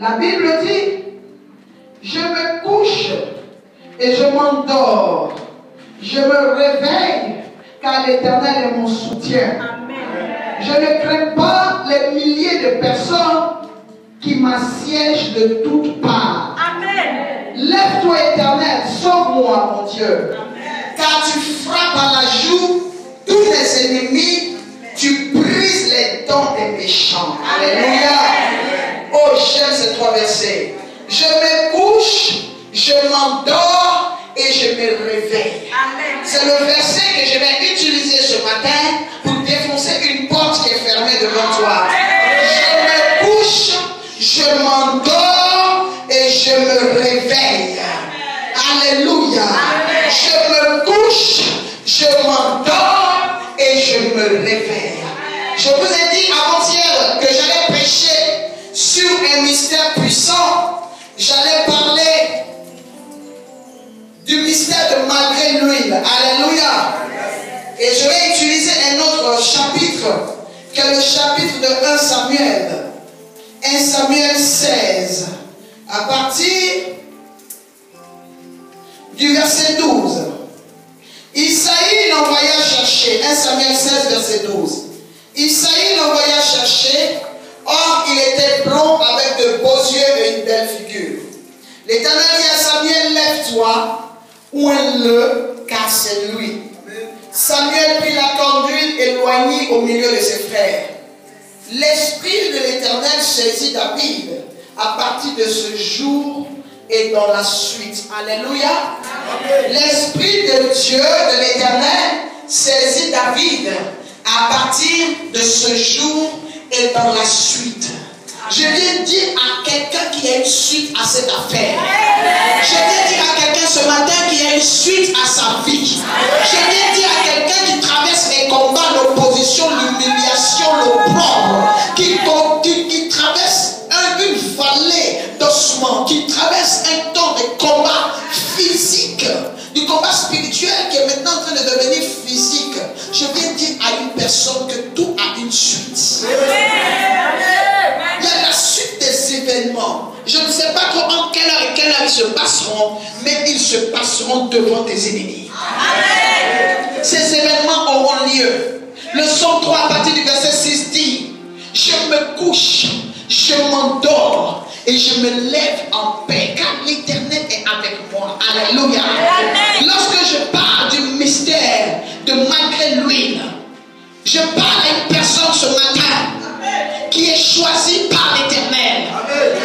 La Bible dit, je me couche et je m'endors. Je me réveille car l'Éternel est mon soutien. Amen. Je ne crains pas les milliers de personnes qui m'assiègent de toutes parts. Amen. Lève-toi, Éternel, sauve-moi, mon Dieu. Amen. Car tu frappes à la joue tous les ennemis, tu brises les dents des méchants. Alléluia. Oh, j'aime ces 3 versets. Je me couche, je m'endors et je me réveille. C'est le verset que je vais utiliser ce matin pour défoncer une porte qui est fermée devant toi. Je me couche, je m'endors et je me réveille. Alléluia. Je me couche, je m'endors et je me réveille. Je vous ai dit avant-hier que j'allais prêcher sur un mystère puissant. J'allais parler du mystère de malgré l'huile. Alléluia. Et je vais utiliser un autre chapitre, qui est le chapitre de 1 Samuel. 1 Samuel 16. À partir du verset 12. Isaïe l'envoya chercher. 1 Samuel 16, verset 12. Isaïe l'envoya chercher. Or, il était blond avec de beaux yeux et une belle figure. L'Éternel dit à Samuel, lève-toi, oins-le, car c'est lui. Samuel prit la corne d'huile et l'oignit au milieu de ses frères. L'Esprit de l'Éternel saisit David à partir de ce jour et dans la suite. Alléluia. L'Esprit de Dieu, de l'Éternel, saisit David à partir de ce jour et dans la suite. Je viens dire à quelqu'un qui a une suite à cette affaire. Je viens dire à quelqu'un ce matin qui a une suite à sa vie. Je viens dire à quelqu'un qui traverse les combats, l'opposition, l'humiliation, l'opprobre, qui traverse une vallée d'ossements, qui traverse un temps de combat physique, du combat spirituel qui est maintenant en train de devenir physique. Je viens dire à une personne que tout a une suite. Il y a la suite des événements. Je ne sais pas en quelle heure et quelle heure ils se passeront, mais ils se passeront devant tes ennemis. Amen. Ces événements auront lieu. Le psaume 3 à partir du verset 6 dit, je me couche, je m'endors et je me lève en paix car l'Éternel est avec moi. Alléluia. Amen. Lorsque je parle du mystère de malgré l'huile, je parle à une personne ce matin qui est choisi par l'Éternel,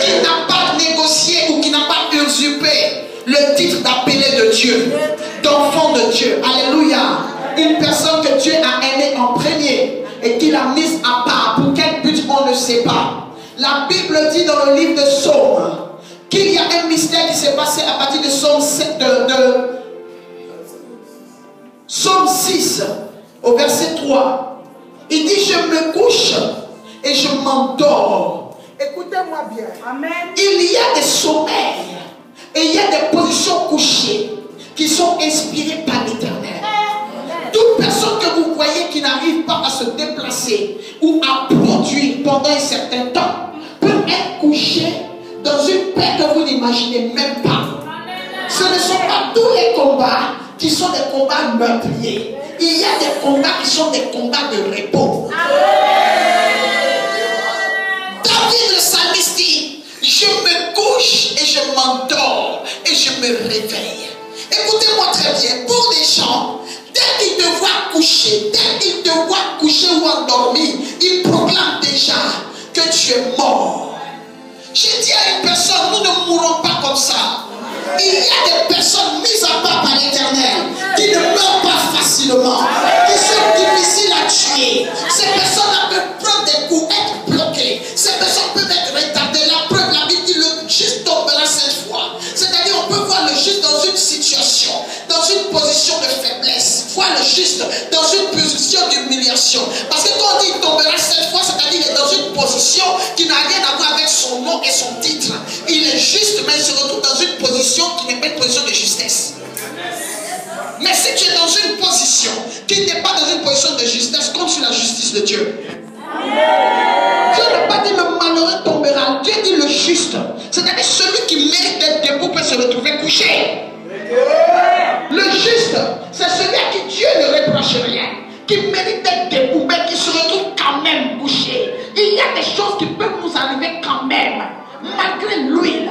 qui n'a pas négocié ou qui n'a pas usurpé le titre d'appelé de Dieu, d'enfant de Dieu. Alléluia. Une personne que Dieu a aimée en premier et qu'il a mise à part. Pour quel but on ne sait pas. La Bible dit dans le livre de Psaume qu'il y a un mystère qui s'est passé à partir de Psaume 7, Psaume 6 au verset 3. Il dit, je me couche et je m'endors. Écoutez-moi bien. Amen. Il y a des sommeils et il y a des positions couchées qui sont inspirées par l'Éternel. Toute personne que vous voyez qui n'arrive pas à se déplacer ou à produire pendant un certain temps peut être couchée dans une paix que vous n'imaginez même pas. Ce ne sont pas tous les combats qui sont des combats meurtriers. Il y a des combats qui sont des combats de repos. David le psalmiste dit, je me couche et je m'endors et je me réveille. Écoutez-moi très bien, pour des gens, dès qu'ils te voient coucher, dès qu'ils te voient coucher ou endormi, ils proclament déjà que tu es mort. J'ai dit à une personne, nous ne mourrons pas comme ça. Il y a des personnes mises à part par l'Éternel qui ne meurent pas facilement, qui sont difficiles à tuer. Ces personnes-là peuvent prendre des coups, être bloquées. Ces personnes peuvent être retardées. La preuve, la Bible dit le juste tombera 7 fois. C'est-à-dire, on peut voir le juste dans une situation, dans une position de faiblesse, voir le juste dans une position d'humiliation. Parce que quand on dit il tombera 7 fois, c'est-à-dire qu'il est dans une position qui n'a rien à voir avec son nom et son titre. Il est juste, mais il se retrouve dans une position qui n'est pas une position de justesse. Mais si tu es dans une position qui n'est pas dans une position de justesse, compte sur la justice de Dieu. Dieu n'a pas dit le malheureux tombera. Dieu dit le juste. C'est-à-dire celui qui mérite d'être debout peut se retrouver couché. Le juste, c'est celui à qui Dieu ne reproche rien, qui mérite d'être debout, mais qui se retrouve quand même couché. Il y a des choses qui peuvent nous arriver quand même, malgré l'huile.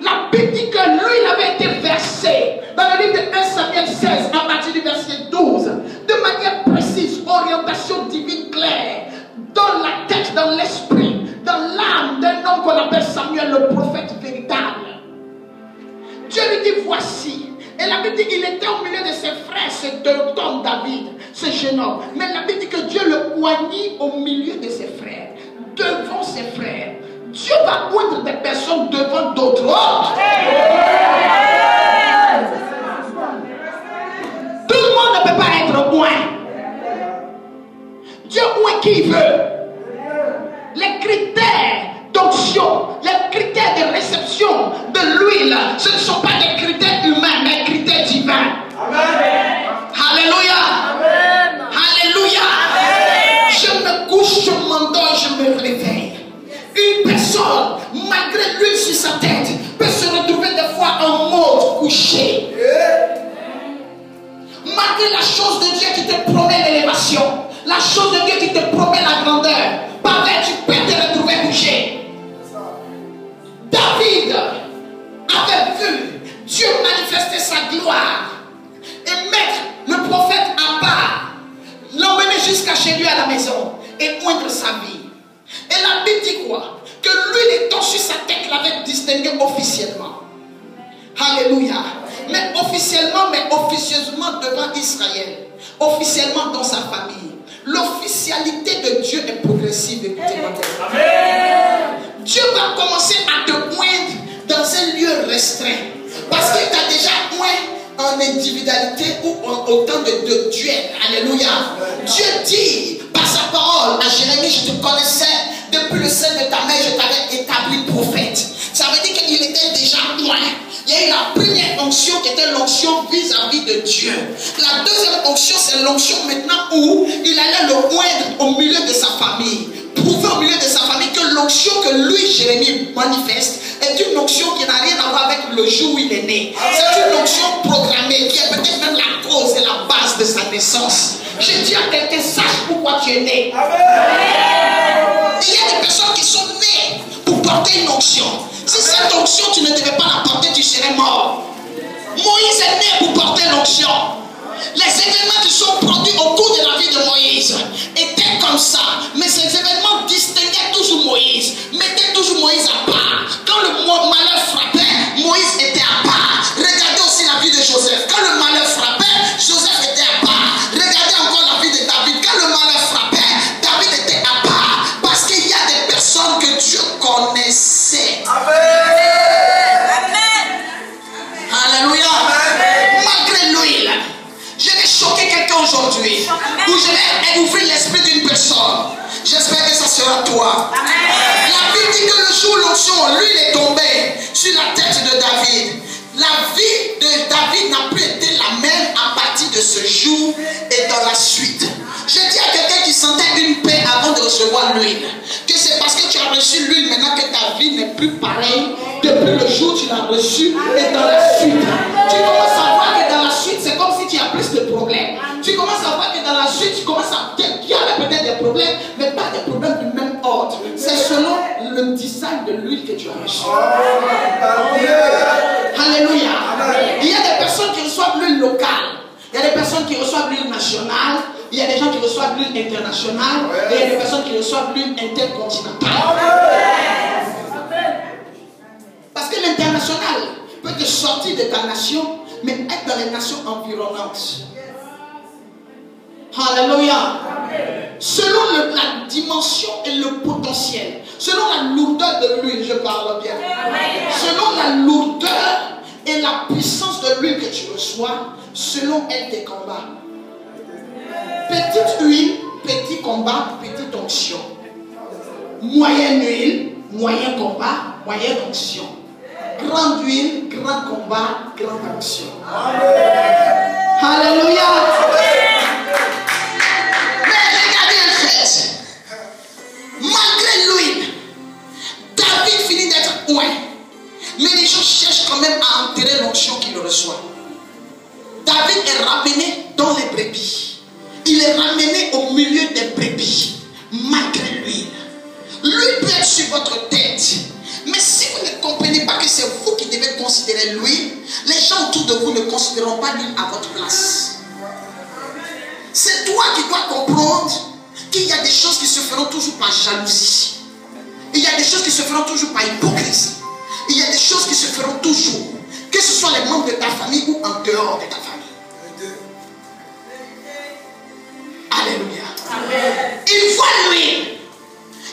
La Bible dit que l'huile avait été versée dans le livre de 1 Samuel 16, à partir du verset 12, de manière précise, orientation divine claire, dans la tête, dans l'esprit, dans l'âme d'un homme qu'on appelle Samuel, le prophète véritable. Dieu lui dit voici. Et la Bible dit qu'il était au milieu de ses frères, ce homme David, ce jeune homme. Mais la Bible dit que Dieu le oignit au milieu de ses frères, devant ses frères. Dieu va oindre des personnes devant d'autres. Tout le monde ne peut pas être oint. Dieu oint qui il veut. Les critères d'onction, les critères de réception de l'huile, ce ne sont pas des critères humains, mais des critères divins. Amen. Alléluia. Amen. Alléluia. Amen. Je me couche, je m'endors, je me réveille. Une personne, malgré l'huile sur sa tête, peut se retrouver des fois en mode couché. Malgré la chose de Dieu qui te promet l'élévation, la chose de Dieu qui te promet la grandeur, pareil, tu peux te retrouver couché. David avait vu Dieu manifester sa gloire et mettre le prophète à part, l'emmener jusqu'à chez lui à la maison et oindre sa vie. Et la Bible dit quoi? Que l'huile étant sur sa tête l'avait distingué officiellement. Alléluia. Mais officiellement, mais officieusement devant Israël. Officiellement dans sa famille. L'officialité de Dieu est progressive. Écoutez-moi. Dieu va commencer à te oindre dans un lieu restreint. Parce qu'il t'a déjà oint en individualité ou en temps de duel. Alléluia. Dieu dit par sa parole à Jérémie, je te connaissais depuis le sein de ta mère, je t'avais établi prophète. Ça veut dire qu'il était déjà loin. Il y a eu la première onction qui était l'onction vis-à-vis de Dieu. La deuxième onction, c'est l'onction maintenant où il allait le oindre au milieu de sa famille. Prouver au milieu de sa famille que l'onction que lui, Jérémie, manifeste est une onction qui n'a rien à voir avec le jour où il est né. C'est une onction programmée qui est peut-être même la cause et la base de sa naissance. Je dis à quelqu'un, sache pourquoi tu es né. Il y a des personnes qui sont nées pour porter une onction. Si cette onction, tu ne devais pas la porter, tu serais mort. Moïse est né pour porter l'onction. Les événements qui sont produits au cours de la vie de Moïse étaient comme ça. Mais ces événements distinguaient toujours Moïse, mettaient toujours Moïse à part. Quand le malheur frappait, Moïse était à part. Regardez aussi la vie de Joseph. Quand le malheur frappait, Joseph était à part. Regardez encore la vie de David. Quand le malheur frappait, David était à part. Parce qu'il y a des personnes que Dieu connaissait. Amen. Alléluia. Malgré l'huile, je vais choquer quelqu'un aujourd'hui, ou je vais ouvrir l'esprit d'une personne. J'espère que ça sera toi. Amen. La Bible dit que le jour où l'onction, l'huile est tombée sur la tête de David. La vie de David n'a plus été la même à partir de ce jour et dans la suite. Je dis à quelqu'un qui sentait une paix avant de recevoir l'huile, que c'est parce que tu as reçu l'huile maintenant que ta vie n'est plus pareille depuis le jour où tu l'as reçu et dans la suite. Tu commences à voir que dans la suite, c'est comme si tu as plus de problèmes. Tu commences à voir que dans la suite, tu commences à dire qu'il y avait peut-être des problèmes, mais pas des problèmes du même ordre. C'est selon le design de l'huile que tu as reçu. Alléluia. Il y a des personnes qui reçoivent l'huile locale. Il y a des personnes qui reçoivent l'huile nationale. Il y a des gens qui reçoivent l'huile internationale. Et il y a des personnes qui reçoivent l'huile intercontinentale. Parce que l'international peut te sortir de ta nation, mais être dans les nations environnantes. Alléluia. Selon la dimension et le potentiel, selon la lourdeur de l'huile, je parle bien. Selon la lourdeur et la puissance de l'huile que tu reçois, selon elle tes combats. Petite huile, petit combat, petite onction. Moyenne huile, moyen combat, moyenne onction. Grande huile, grand combat, grande onction. Alléluia. Mais regardez un fait. Malgré l'huile, David oint. Mais les gens cherchent quand même à enterrer l'onction qu'il reçoit. David est ramené dans les brebis. Il est ramené au milieu des brebis. Malgré l'huile. L'huile peut être sur votre tête. Mais si vous ne comprenez pas que c'est vous qui devez considérer l'huile, les gens autour de vous ne considéreront pas l'huile à votre place. C'est toi qui dois comprendre qu'il y a des choses qui se feront toujours par jalousie. Il y a des choses qui se feront toujours par hypocrisie. Il y a des choses qui se feront toujours, que ce soit les membres de ta famille ou en dehors de ta famille. Alléluia. Amen. Il voit l'huile,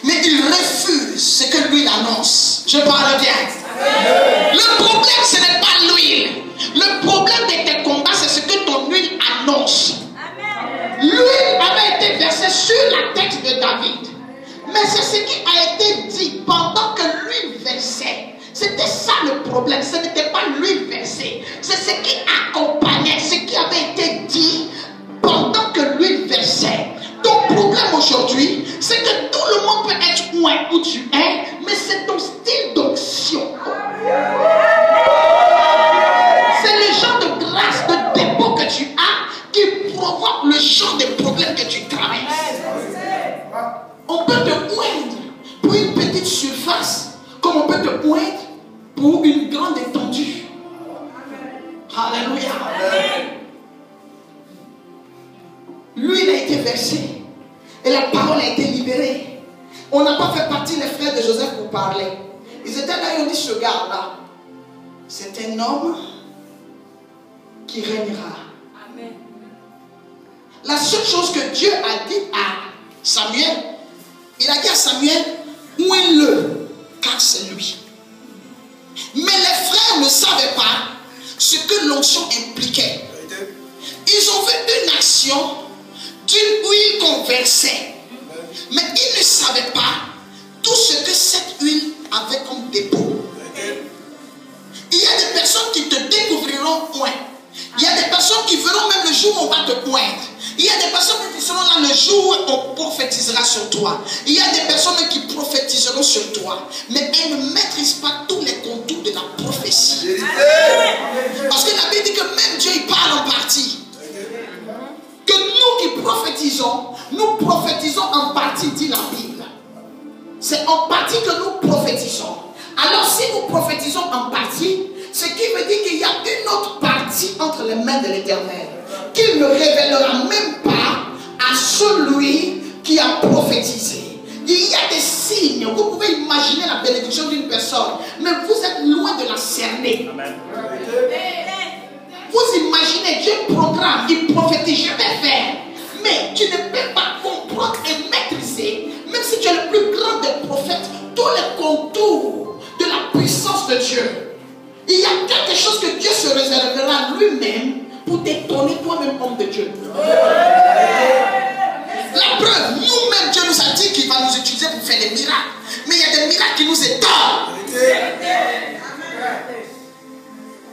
mais il refuse ce que l'huile annonce. Je parle bien. Amen. Le problème, ce n'est pas l'huile. Le problème de tes combats, c'est ce que ton huile annonce. L'huile avait été versée sur la tête de David. Mais c'est ce qui a été dit pendant que l'huile versait. C'était ça le problème. Ce n'était pas l'huile versée. C'est ce qui accompagnait, ce qui avait été dit pendant que l'huile versait. Ton problème aujourd'hui, c'est que tout le monde peut être oint où tu es, mais c'est ton style d'onction. C'est le genre de grâce, de dépôt que tu as qui provoque le genre de problèmes que tu traverses. On peut te oindre pour une petite surface, comme on peut te oindre pour une grande étendue. Alléluia. L'huile a été versée et la parole a été libérée. On n'a pas fait partie les frères de Joseph pour parler. Ils étaient là et on dit ce gars-là, c'est un homme qui régnera. Amen. La seule chose que Dieu a dit à Samuel, il a dit à Samuel, oins-le, car c'est lui. Mais les frères ne savaient pas ce que l'onction impliquait. Ils ont vu une action d'une huile qu'on versait. Mais ils ne savaient pas tout ce que cette huile avait comme dépôt. Il y a des personnes qui te découvriront point. Il y a des personnes qui verront même le jour où on va te poindre. Il y a des personnes qui seront là le jour où on prophétisera sur toi. Il y a des personnes qui prophétiseront sur toi. Mais elles ne maîtrisent pas tous les contours de la prophétie. Parce que la Bible dit que même Dieu il parle en partie. Que nous qui prophétisons, nous prophétisons en partie, dit la Bible. C'est en partie que nous prophétisons. Alors si nous prophétisons en partie, ce qui veut dire qu'il y a une autre partie entre les mains de l'Éternel qu'il ne révélera même pas à celui qui a prophétisé. Il y a des signes. Vous pouvez imaginer la bénédiction d'une personne, mais vous êtes loin de la cerner. Amen. Vous imaginez, Dieu programme, il prophétise, je vais faire. Mais tu ne peux pas comprendre et maîtriser, même si tu es le plus grand des prophètes, tous les contours de la puissance de Dieu. Il y a quelque chose que Dieu se réservera lui-même pour t'étonner toi-même homme de Dieu. La preuve, nous-mêmes Dieu nous a dit qu'il va nous utiliser pour faire des miracles. Mais il y a des miracles qui nous étonnent.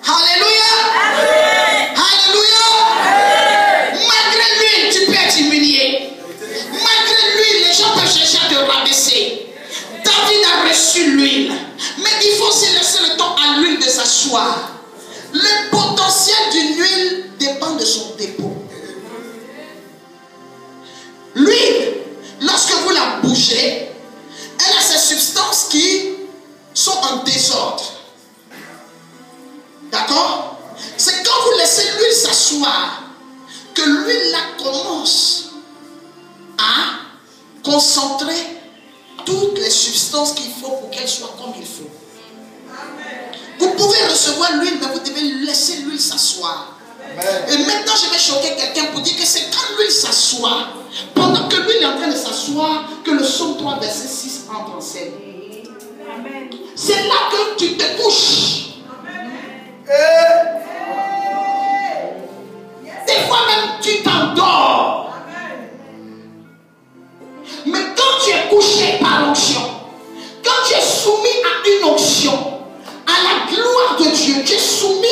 Alléluia. Alléluia. Malgré lui, tu peux être humilié. Malgré lui, les gens peuvent chercher à te rabaisser. David a reçu l'huile. Mais il faut aussi laisser le temps à l'huile de s'asseoir. Le potentiel d'une huile dépend de son dépôt. L'huile, lorsque vous la bougez, elle a ces substances qui sont en désordre. D'accord? C'est quand vous laissez l'huile s'asseoir que l'huile là commence à concentrer toutes les substances qu'il faut pour qu'elle soit comme il faut. Vous pouvez recevoir l'huile, mais vous devez laisser l'huile s'asseoir. Et maintenant, je vais choquer quelqu'un pour dire que c'est quand l'huile s'assoit, pendant que l'huile est en train de s'asseoir, que le psaume 3, verset 6 entre en scène. C'est là que tu te couches. Des fois même, tu t'endors. Mais quand tu es couché par l'onction, quand tu es soumis à une onction, à la gloire de Dieu, tu es soumis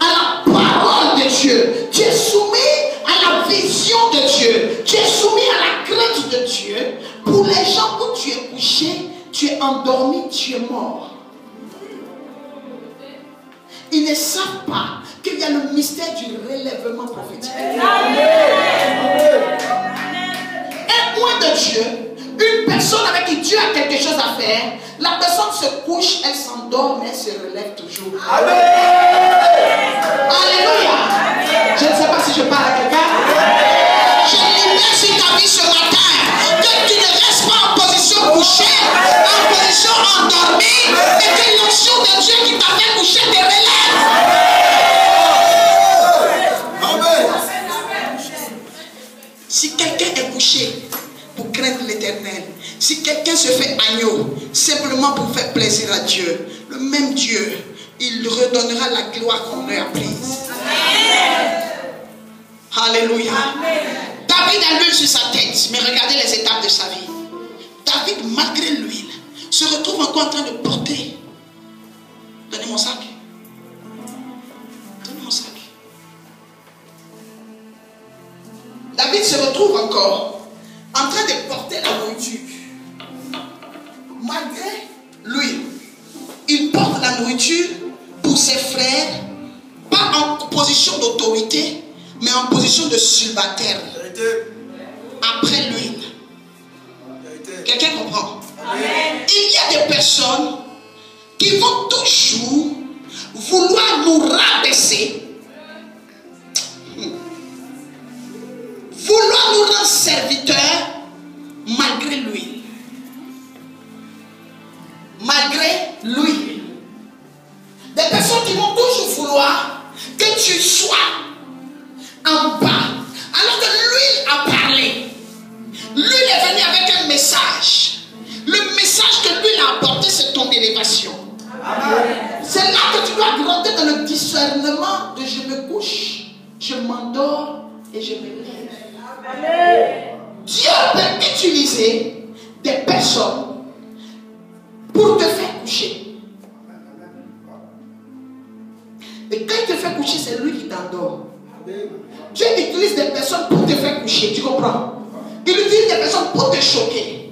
à la parole de Dieu, tu es soumis à la vision de Dieu, tu es soumis à la crainte de Dieu. Pour les gens où tu es couché, tu es endormi, tu es mort. ils ne savent pas qu'il y a le mystère du relèvement prophétique. Un point de Dieu, une personne avec qui Dieu a quelque chose à faire, la personne se couche, elle s'endort, mais elle se relève toujours. Amen. Alléluia. Je ne sais pas si je parle à quelqu'un. Je libère sur ta vie ce matin que tu ne restes pas en position couchée, en position endormie, et que l'onction de Dieu qui t'a fait coucher te relève. Amen. Si quelqu'un est couché pour craindre l'Éternel, si quelqu'un se fait agneau simplement pour faire plaisir à Dieu, le même Dieu, il redonnera la gloire qu'on lui a prise. Alléluia. David a l'huile sur sa tête, mais regardez les étapes de sa vie. David, malgré l'huile, se retrouve encore en train de porter. Donnez mon sac. Donnez mon sac. David se retrouve encore en train de porter la nourriture. Malgré lui, il porte la nourriture pour ses frères, pas en position d'autorité, mais en position de subalterne. Après l'huile. Quelqu'un comprend? Amen. Il y a des personnes qui vont toujours vouloir nous rabaisser, vouloir nous rendre serviteurs malgré l'huile. Malgré l'huile. Des personnes qui vont toujours vouloir que tu sois en bas. Alors que l'huile a parlé. L'huile est venue avec un message. Le message que l'huile a apporté, c'est ton élévation. C'est là que tu dois grandir dans le discernement de je me couche, je m'endors et je me lève. Dieu peut utiliser des personnes pour te faire coucher. Et quand il te fait coucher, c'est lui qui t'endort. Dieu utilise des personnes pour te faire coucher, tu comprends? Il utilise des personnes pour te choquer.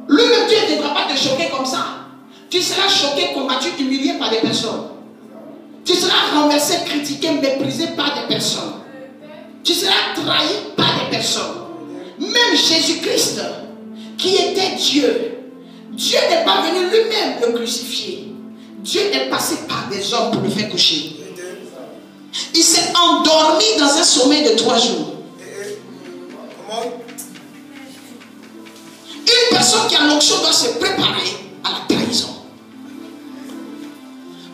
Lui-même, Dieu ne devra pas te choquer comme ça. Tu seras choqué, combattu, humilié par des personnes. Tu seras renversé, critiqué, méprisé par des personnes. Tu seras trahi par des personnes. Même Jésus-Christ, qui était Dieu, Dieu n'est pas venu lui-même le crucifier. Dieu est passé par des hommes pour le faire coucher. Il s'est endormi dans un sommeil de 3 jours. Une personne qui a l'onction doit se préparer à la trahison.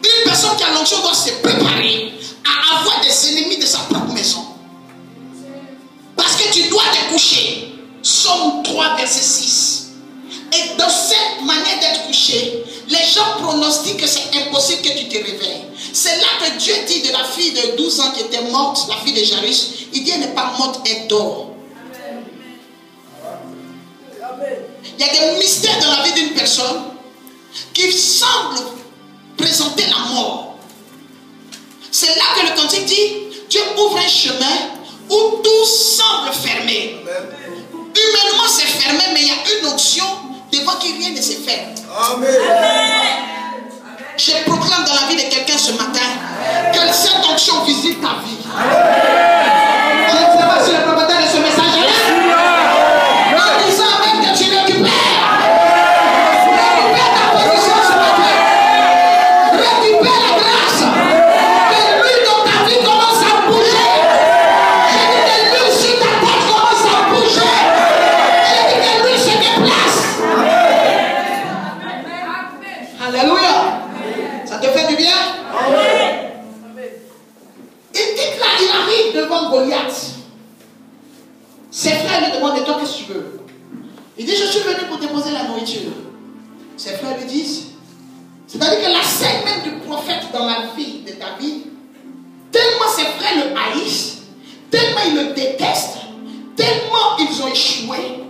Une personne qui a l'onction doit se préparer à avoir des ennemis de sa propre maison. Parce que tu dois te coucher. Somme 3, verset 6. Et dans cette manière d'être couché, les gens pronostiquent que c'est impossible que tu te réveilles. C'est là que Dieu dit de la fille de 12 ans qui était morte, la fille de Jairus, il dit elle n'est pas morte, elle dort. Il y a des mystères dans la vie d'une personne qui semblent présenter la mort. C'est là que le cantique dit, Dieu ouvre un chemin où tout semble fermé. Humainement c'est fermé, mais il y a une option devant qui rien ne se ferme. Amen. Je proclame dans la vie de quelqu'un ce matin que cette onction visite ta vie. Je ne sais pas si le propriétaire de ce message est là. En disant même que tu récupères ta position ce matin. Récupère la grâce. Que l'huile dans ta vie commence à bouger. Je dis que l'huile sur ta tête commence à bouger. Je dis que l'huile se déplace. Alléluia. Ça te fait du bien? Amen. Il dit que là, il arrive devant Goliath. Ses frères lui demandent, toi, qu'est-ce que tu veux? Il dit, je suis venu pour déposer la nourriture. Ses frères lui disent, c'est-à-dire que la scène même du prophète dans la vie de David, tellement ses frères le haïssent, tellement ils le détestent, tellement ils ont échoué,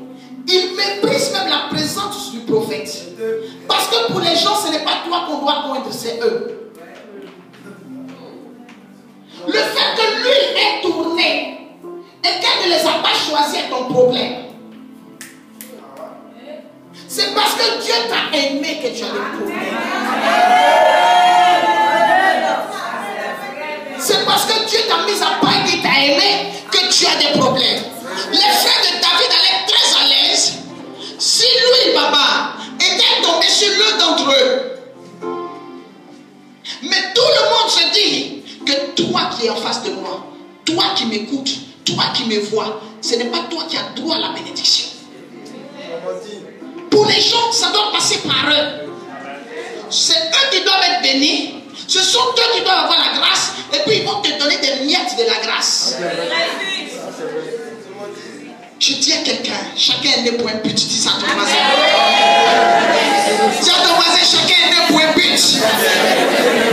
ils méprisent même la présence du prophète. Parce que pour les gens, ce n'est pas toi qu'on doit pointer, c'est eux. Le fait que l'huile est tournée et qu'elle ne les a pas choisis est ton problème. C'est parce que Dieu t'a aimé que tu as le problème. toi qui es en face de moi, toi qui m'écoutes, toi qui me vois, ce n'est pas toi qui as droit à la bénédiction. Pour les gens, ça doit passer par eux. C'est eux qui doivent être bénis. Ce sont eux qui doivent avoir la grâce. Et puis ils vont te donner des miettes de la grâce. Je dis à quelqu'un, chacun est né pour un but. Dis ça à ton voisin. Dis à ton voisin, chacun est né pour un but.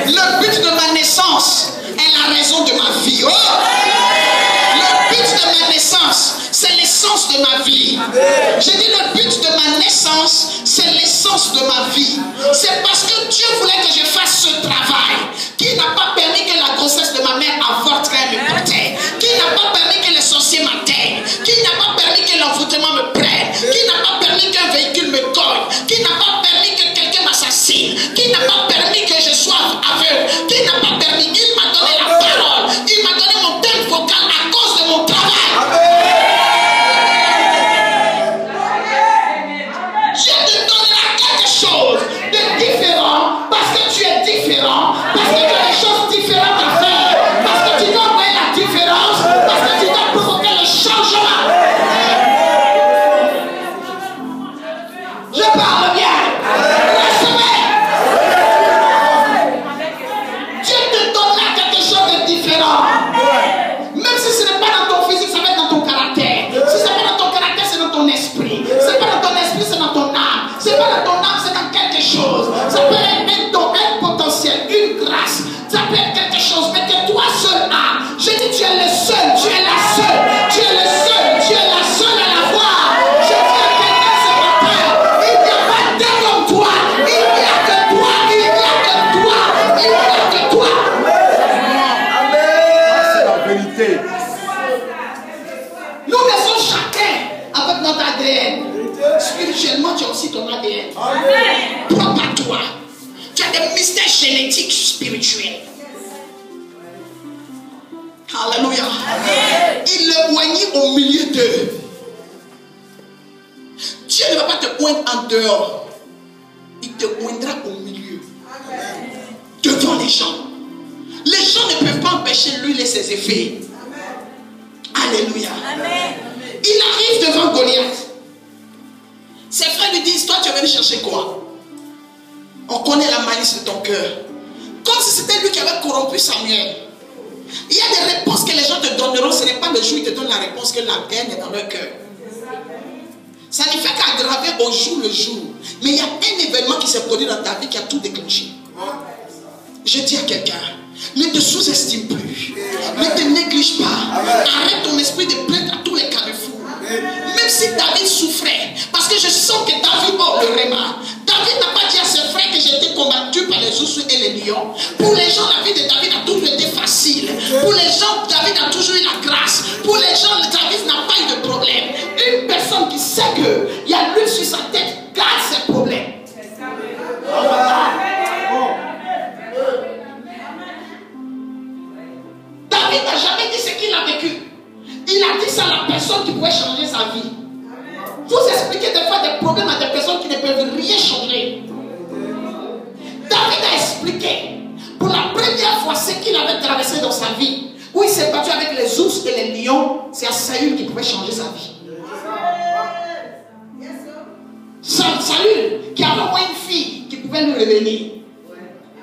Le but de ma naissance est la raison de ma vie. Oh! Le but de ma naissance, c'est l'essence de ma vie. J'ai dit le but de ma naissance, c'est l'essence de ma vie. C'est parce que Dieu voulait que je fasse ce travail qui n'a pas permis que la grossesse de ma mère avorte quand elle me portait, qui n'a pas permis que les sorciers m'atteignent, qui n'a pas permis que l'envoûtement me prenne, qui n'a pas permis qu'un véhicule me cogne, qui n'a pas permis que quelqu'un m'assassine, qui n'a pas permis que je sois aveugle, qui n'a pas permis. Il m'a donné la parole, il m'a donné mon thème vocal à cause de mon travail. Dieu te donnera quelque chose de différent parce que tu es différent, parce que tu as des choses différentes à faire, parce que tu dois envoyer la différence, parce que tu dois provoquer le changement. Je parle bien. Recevez. Dieu te donnera quelque chose de différent. Même si ce n'est pas dans ton physique, ça va être dans ton caractère. Si ce n'est pas dans ton caractère, c'est dans ton esprit. Si ce n'est pas dans ton esprit, c'est dans ton âme. Si ce n'est pas dans ton âme, c'est dans quelque chose. Ça peut être un don, un potentiel, une grâce. Ça peut être quelque chose, mais que toi seul as. Je dis, tu es le seul, tu es la seule. Tu es le seul, tu es la seule à l'avoir. Je dis à quelqu'un ce matin, il n'y a pas deux comme toi. Il n'y a que toi, il n'y a que toi, il n'y a que toi. C'est la vérité. Nous naissons chacun avec notre ADN. Spirituellement, tu as aussi ton ADN. Propre à toi. Tu as des mystères génétiques spirituels. Alléluia. Il le oignit au milieu d'eux. Dieu ne va pas te oindre en dehors. Il te oindra au milieu. Devant les gens. Les gens ne peuvent pas empêcher l'huile et ses effets. Alléluia. Il arrive devant Goliath. Ses frères lui disent, toi tu es venu chercher quoi? On connaît la malice de ton cœur. Comme si c'était lui qui avait corrompu Samuel. Il y a des réponses que les gens te donneront. Ce n'est pas le jour où ils te donnent la réponse que la haine est dans leur cœur. Ça ne fait qu'aggraver au jour le jour. Mais il y a un événement qui s'est produit dans ta vie qui a tout déclenché. Je dis à quelqu'un, ne te sous-estime plus. Ne te néglige pas. Arrête ton esprit de plainte à tous les carrefours. Même si David souffrait, parce que je sens que David, oh le réma, David n'a pas dit à ses frères que j'étais combattu par les ours et les lions. Pour les gens, la vie de David a toujours été facile. Pour les gens, David a toujours eu la grâce. Pour les gens, David n'a pas eu de problème. Une personne qui sait qu'il y a l'huile sur sa tête garde ses problèmes. David n'a jamais dit ce qu'il a vécu. Il a dit ça à la personne qui pouvait changer sa vie. Vous expliquez des fois des problèmes à des personnes qui ne peuvent rien changer. David a expliqué pour la première fois ce qu'il avait traversé dans sa vie. Où il s'est battu avec les ours et les lions. C'est à Saül qui pouvait changer sa vie. Saül qui avait au moins une fille qui pouvait nous revenir.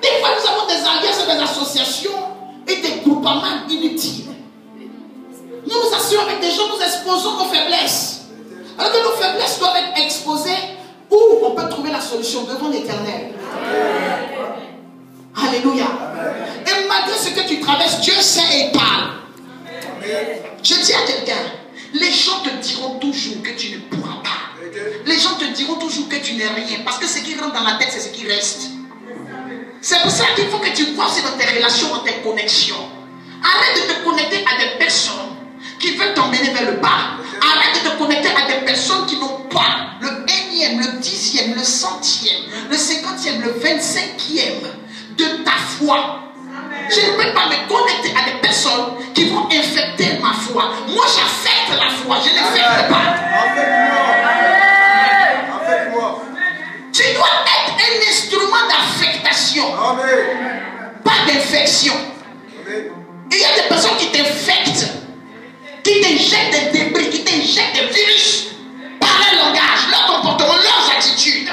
Des fois nous avons des alliances, des associations et des groupements inutiles. Nous nous assurons avec des gens, nous exposons nos faiblesses. Alors que nos faiblesses doivent être exposées où on peut trouver la solution devant l'Éternel. Alléluia. Et malgré ce que tu traverses, Dieu sait et il parle. Je dis à quelqu'un, les gens te diront toujours que tu ne pourras pas. Les gens te diront toujours que tu n'es rien. Parce que ce qui rentre dans la tête, c'est ce qui reste. C'est pour ça qu'il faut que tu vois aussi dans tes relations, dans tes connexions. Arrête de te connecter à des personnes qui veulent t'emmener vers le bas. Arrête de te connecter à des personnes qui n'ont pas le 1e, le 10e, le 100e, le 50e, le 25e de ta foi. Je ne peux pas me connecter à des personnes qui vont infecter ma foi. Moi, j'affecte la foi, je n'infecte pas. Tu dois être un instrument d'affectation, pas d'infection. Il y a des personnes qui t'infectent, qui t'injectent des débris, qui t'injectent des virus par leur langage, leur comportement, leurs attitudes.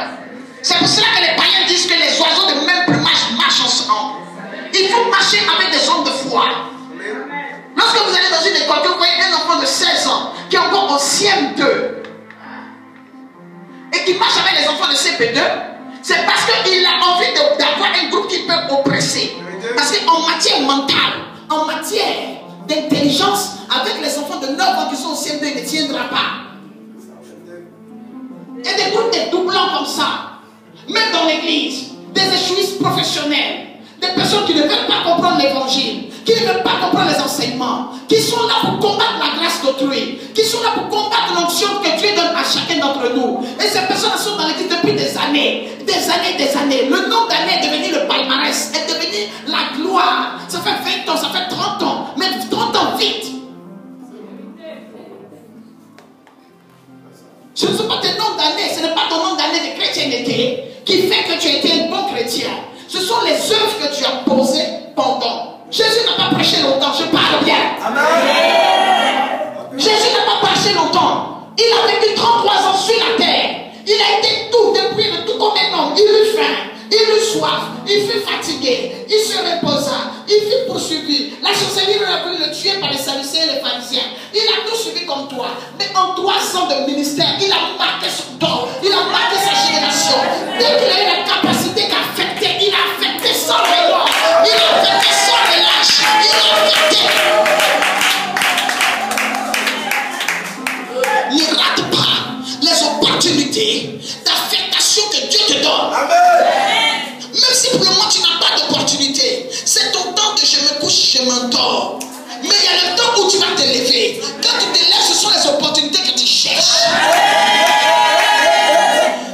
C'est pour cela que les païens disent que les oiseaux de même plumage marchent ensemble. Il faut marcher avec des hommes de foi. Lorsque vous allez dans une école, que vous voyez un enfant de 16 ans qui est encore au CM2 et qui marche avec les enfants de CP2, c'est parce qu'il a envie d'avoir un groupe qui peut oppresser. Parce qu'en matière mentale, en matière d'intelligence, avec les enfants de 9 ans qui sont au CM2, il ne tiendra pas. Il y a des groupes de doublons comme ça. Même dans l'église, des échouistes professionnels, des personnes qui ne veulent pas comprendre l'évangile, qui ne veulent pas comprendre les enseignements, qui sont là pour combattre la grâce d'autrui, qui sont là pour combattre l'onction que Dieu donne à chacun d'entre nous. Et ces personnes sont dans l'église depuis des années, des années, des années. Le nombre d'années est devenu le palmarès, est devenu la gloire. Ça fait 20 ans, ça fait 30 ans, même 30 ans vite. Ce ne sont pas tes nombres d'années, ce n'est pas ton nombre d'années de chrétienté qui fait que tu as été un bon chrétien. Ce sont les œuvres que tu as posées pendant. Jésus n'a pas prêché longtemps, je parle bien. Amen. Jésus n'a pas prêché longtemps. Il a vécu 33 ans sur la terre. Il a été tout, depuis le tout comme un homme. Il eut faim, il eut soif, il fut fatigué, il se reposa, il fut poursuivi. La sorcellerie a voulu le tuer par les Sadducéens et les pharisiens. Il a tout suivi comme toi. Mais en 3 ans de ministère, il a marqué son temps, il a marqué sa génération. Dès qu'il a eu la capacité d'affecter, il a affecté sans remords, il a affecté sans relâche, il a affecté. Ne rate pas les opportunités d'affectation que Dieu te donne. Amen. Même si pour le moment tu n'as pas d'opportunité, c'est ton temps que je me couche, je m'endors. Mais il y a le temps où tu vas te lever. Quand tu te lèves, ce sont les opportunités que tu cherches.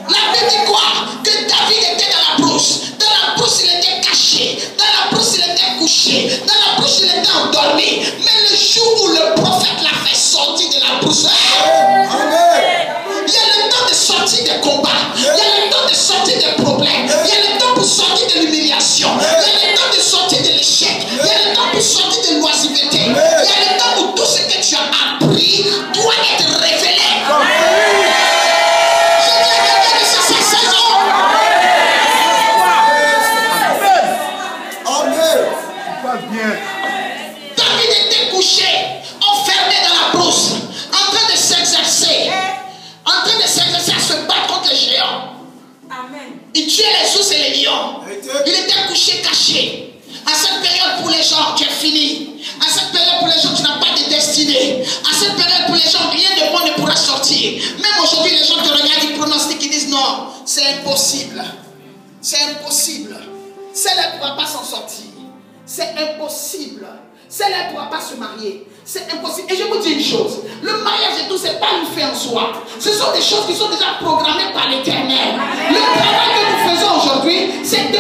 La Bible dit quoi? Que David était dans la brousse. Dans la brousse, il était caché. Dans la brousse, il était couché. Dans la brousse, il était endormi. Mais le jour où le prophète l'a fait sortir de la brousse, il y a le temps de sortir des combats. Il y a le temps de sortir des problèmes. Il y a le temps pour sortir de l'humiliation. Il y a le temps de sortir de l'échec. Il y a le temps pour sortir de l'oisiveté. Il y a le temps où tout ce que tu as appris doit être révélé. Je dis à quelqu'un que c'est sa saison. David était couché, enfermé dans la brousse, en train de s'exercer. En train de s'exercer à se battre contre les géants. Amen. Il tuait les ours et les lions. Il était couché, caché. À cette période pour les gens, tu es fini. À cette période pour les gens, tu n'as pas de destinée. À cette période pour les gens, rien de bon ne pourra sortir. Même aujourd'hui, les gens te regardent, ils pronostiquent, ils disent non, c'est impossible. C'est impossible. Celle-là ne pourra pas s'en sortir. C'est impossible. Celle-là ne pourra pas se marier. C'est impossible. Et je vous dis une chose. Le mariage et tout, ce n'est pas une fin en soi. Ce sont des choses qui sont déjà programmées par l'Éternel. Le travail que nous faisons aujourd'hui, c'est